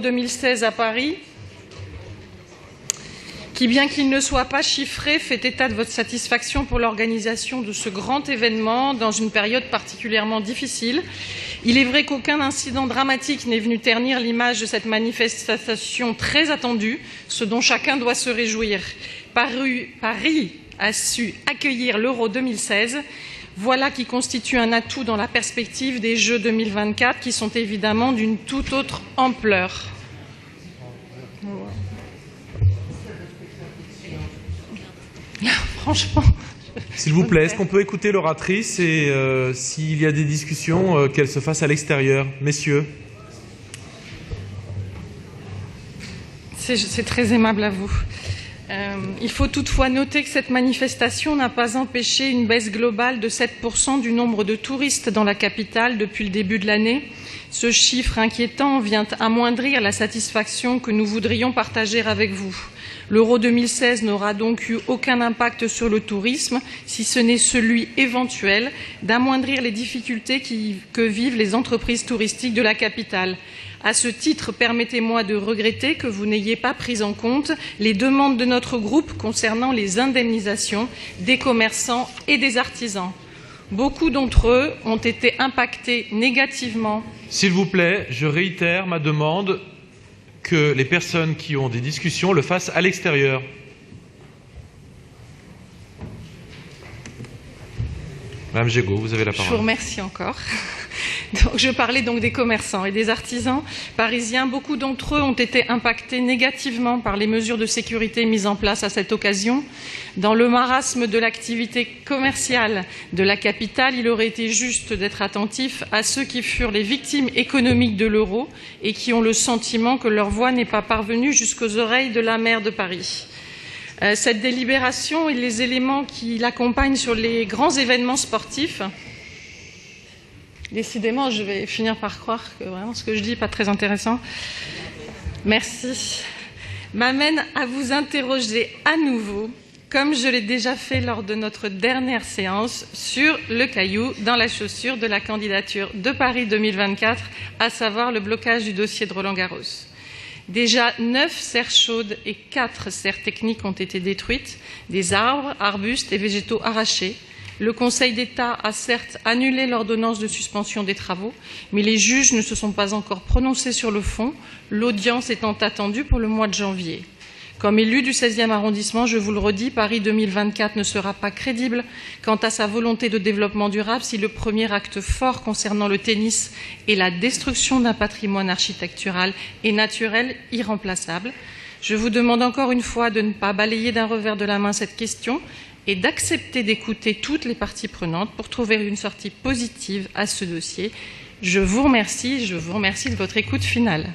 2016 à Paris, qui, bien qu'il ne soit pas chiffré, fait état de votre satisfaction pour l'organisation de ce grand événement dans une période particulièrement difficile. Il est vrai qu'aucun incident dramatique n'est venu ternir l'image de cette manifestation très attendue, ce dont chacun doit se réjouir. Paris a su accueillir l'Euro 2016. Voilà qui constitue un atout dans la perspective des Jeux 2024, qui sont évidemment d'une toute autre ampleur. Franchement. S'il vous plaît, est-ce qu'on peut écouter l'oratrice et s'il y a des discussions, qu'elles se fassent à l'extérieur? Messieurs. C'est très aimable à vous. Il faut toutefois noter que cette manifestation n'a pas empêché une baisse globale de 7% du nombre de touristes dans la capitale depuis le début de l'année. Ce chiffre inquiétant vient amoindrir la satisfaction que nous voudrions partager avec vous. L'Euro 2016 n'aura donc eu aucun impact sur le tourisme, si ce n'est celui éventuel d'amoindrir les difficultés que vivent les entreprises touristiques de la capitale. À ce titre, permettez-moi de regretter que vous n'ayez pas pris en compte les demandes de notre groupe concernant les indemnisations des commerçants et des artisans. Beaucoup d'entre eux ont été impactés négativement. S'il vous plaît, je réitère ma demande que les personnes qui ont des discussions le fassent à l'extérieur. Madame Gégaud, vous avez la parole. Je vous remercie encore. Donc, je parlais donc des commerçants et des artisans parisiens. Beaucoup d'entre eux ont été impactés négativement par les mesures de sécurité mises en place à cette occasion. Dans le marasme de l'activité commerciale de la capitale, il aurait été juste d'être attentif à ceux qui furent les victimes économiques de l'euro et qui ont le sentiment que leur voix n'est pas parvenue jusqu'aux oreilles de la maire de Paris. Cette délibération et les éléments qui l'accompagnent sur les grands événements sportifs, décidément, je vais finir par croire que vraiment ce que je dis n'est pas très intéressant. Merci. M'amène à vous interroger à nouveau, comme je l'ai déjà fait lors de notre dernière séance, sur le caillou dans la chaussure de la candidature de Paris 2024, à savoir le blocage du dossier de Roland-Garros. Déjà 9 serres chaudes et 4 serres techniques ont été détruites, des arbres, arbustes et végétaux arrachés. Le Conseil d'État a certes annulé l'ordonnance de suspension des travaux, mais les juges ne se sont pas encore prononcés sur le fond, l'audience étant attendue pour le mois de janvier. Comme élu du 16e arrondissement, je vous le redis, Paris 2024 ne sera pas crédible quant à sa volonté de développement durable si le premier acte fort concernant le tennis est la destruction d'un patrimoine architectural et naturel irremplaçable. Je vous demande encore une fois de ne pas balayer d'un revers de la main cette question et d'accepter d'écouter toutes les parties prenantes pour trouver une sortie positive à ce dossier. Je vous remercie de votre écoute finale.